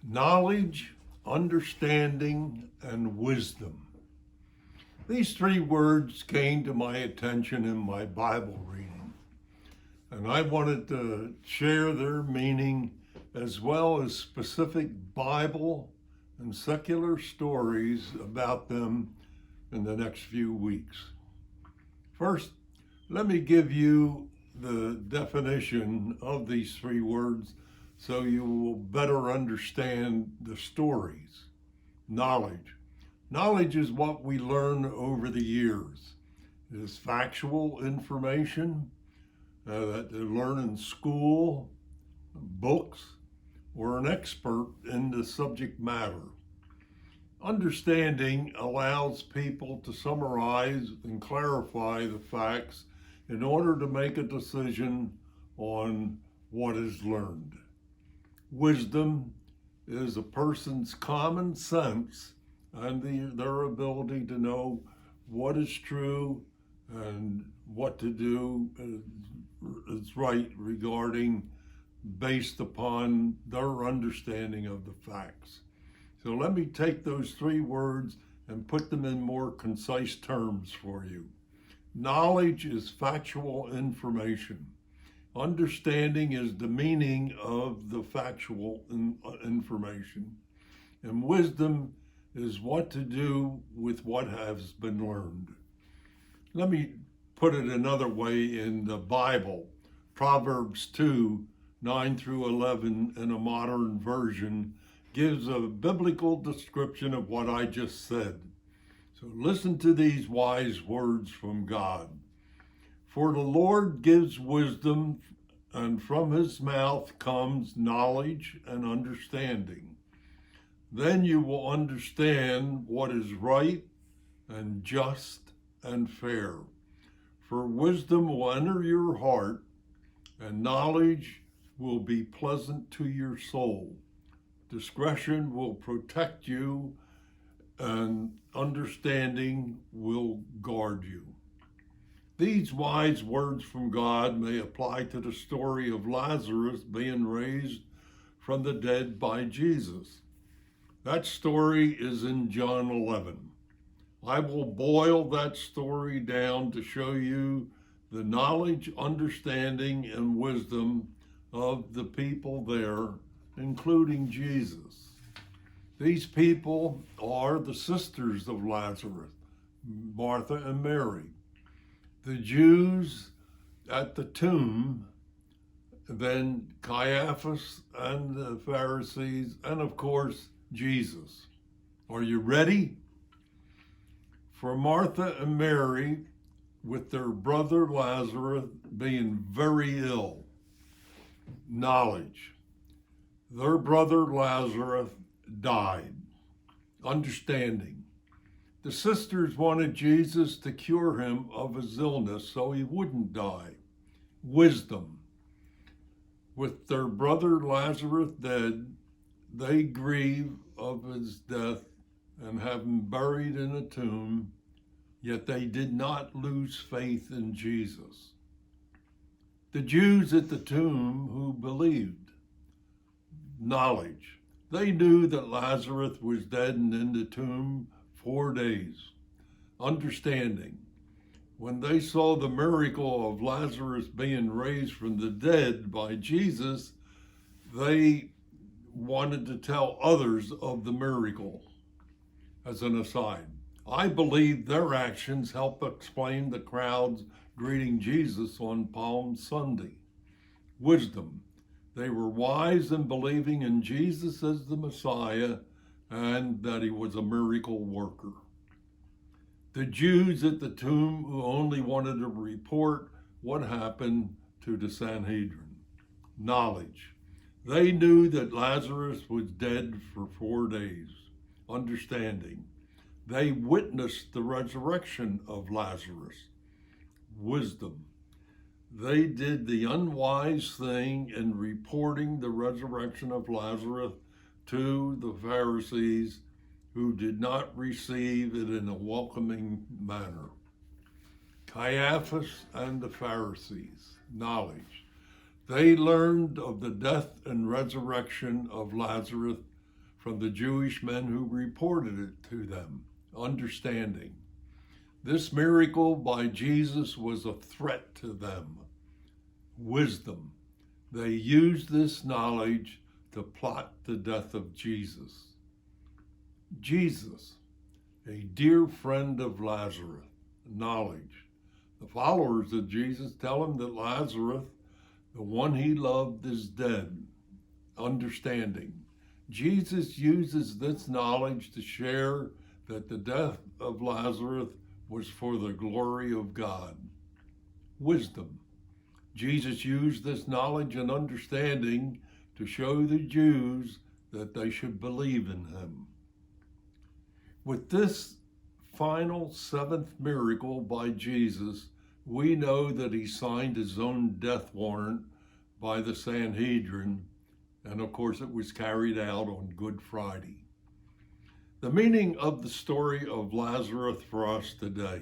knowledge, understanding, and wisdom. These three words came to my attention in my Bible reading, and I wanted to share their meaning as well as specific Bible and secular stories about them in the next few weeks. First, let me give you the definition of these three words so you will better understand the stories. Knowledge. Knowledge is what we learn over the years. It is factual information that you learn in school, books, or an expert in the subject matter. Understanding allows people to summarize and clarify the facts in order to make a decision on what is learned. Wisdom is a person's common sense and their ability to know what is true and what to do is right regarding based upon their understanding of the facts. So let me take those three words and put them in more concise terms for you. Knowledge is factual information. Understanding is the meaning of the factual information. And wisdom is what to do with what has been learned. Let me put it another way in the Bible. Proverbs 2, 9 through 11 in a modern version gives a biblical description of what I just said. So listen to these wise words from God. For the Lord gives wisdom, and from his mouth comes knowledge and understanding. Then you will understand what is right and just and fair. For wisdom will enter your heart, and knowledge will be pleasant to your soul. Discretion will protect you, and understanding will guard you. These wise words from God may apply to the story of Lazarus being raised from the dead by Jesus. That story is in John 11. I will boil that story down to show you the knowledge, understanding, and wisdom of the people there, including Jesus. These people are the sisters of Lazarus, Martha and Mary. The Jews at the tomb, then Caiaphas and the Pharisees, and of course, Jesus. Are you ready? For Martha and Mary, with their brother Lazarus being very ill, knowledge. Their brother Lazarus died. Understanding. The sisters wanted Jesus to cure him of his illness so he wouldn't die. Wisdom. With their brother Lazarus dead, they grieve of his death and have him buried in a tomb, yet they did not lose faith in Jesus. The Jews at the tomb who believed. Knowledge. They knew that Lazarus was dead and in the tomb 4 days. Understanding. When they saw the miracle of Lazarus being raised from the dead by Jesus, they wanted to tell others of the miracle. As an aside, I believe their actions help explain the crowds greeting Jesus on Palm Sunday. Wisdom. They were wise in believing in Jesus as the Messiah and that he was a miracle worker. The Jews at the tomb who only wanted to report what happened to the Sanhedrin. Knowledge. They knew that Lazarus was dead for 4 days. Understanding. They witnessed the resurrection of Lazarus. Wisdom. They did the unwise thing in reporting the resurrection of Lazarus to the Pharisees who did not receive it in a welcoming manner. Caiaphas and the Pharisees. Knowledge. They learned of the death and resurrection of Lazarus from the Jewish men who reported it to them. Understanding. This miracle by Jesus was a threat to them. Wisdom. They used this knowledge to plot the death of Jesus. Jesus, a dear friend of Lazarus. Knowledge. The followers of Jesus tell him that Lazarus, the one he loved, is dead. Understanding. Jesus uses this knowledge to share that the death of Lazarus was for the glory of God. Wisdom. Jesus used this knowledge and understanding to show the Jews that they should believe in him. With this final seventh miracle by Jesus, we know that he signed his own death warrant by the Sanhedrin, and of course it was carried out on Good Friday. The meaning of the story of Lazarus for us today.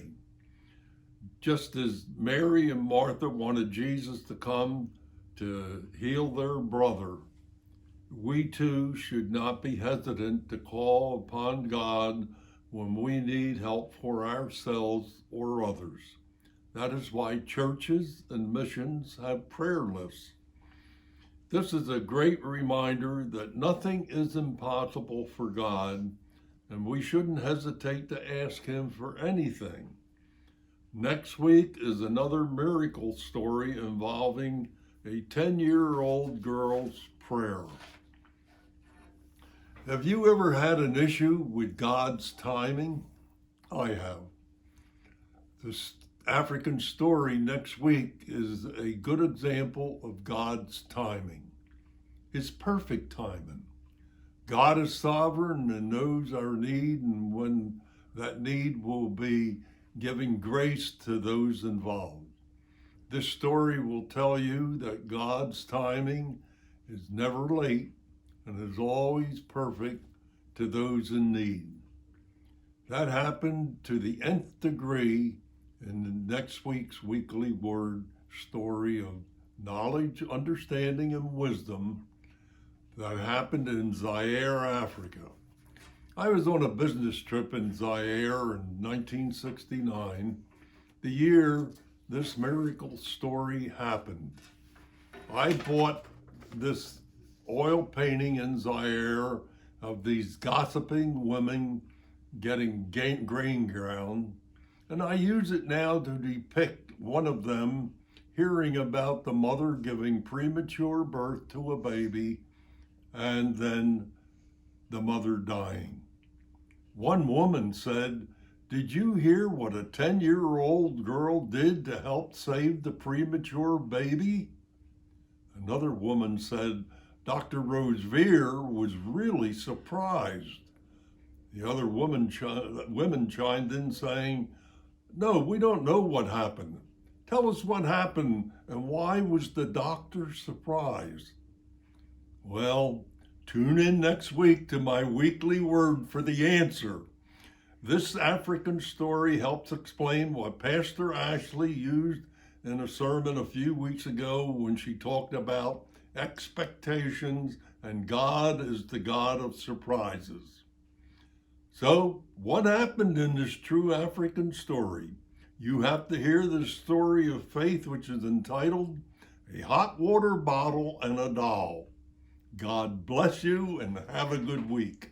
Just as Mary and Martha wanted Jesus to come to heal their brother, we too should not be hesitant to call upon God when we need help for ourselves or others. That is why churches and missions have prayer lists. This is a great reminder that nothing is impossible for God, and we shouldn't hesitate to ask him for anything. Next week is another miracle story involving a 10-year-old girl's prayer. Have you ever had an issue with God's timing? I have. This African story next week is a good example of God's timing. His perfect timing. God is sovereign and knows our need, and when that need will be giving grace to those involved. This story will tell you that God's timing is never late and is always perfect to those in need. That happened to the nth degree in the next week's weekly word story of knowledge, understanding, and wisdom that happened in Zaire, Africa. I was on a business trip in Zaire in 1969, the year this miracle story happened. I bought this oil painting in Zaire of these gossiping women getting grain ground, and I use it now to depict one of them hearing about the mother giving premature birth to a baby and then the mother dying. One woman said, "Did you hear what a 10-year-old girl did to help save the premature baby?" Another woman said, "Dr. Rose Veer was really surprised." The other women chimed in saying, "No, we don't know what happened. Tell us what happened and why was the doctor surprised?" Well, tune in next week to my weekly word for the answer. This African story helps explain what Pastor Ashley used in a sermon a few weeks ago when she talked about expectations and God is the God of surprises. So, what happened in this true African story? You have to hear the story of faith, which is entitled A Hot Water Bottle and a Doll. God bless you and have a good week.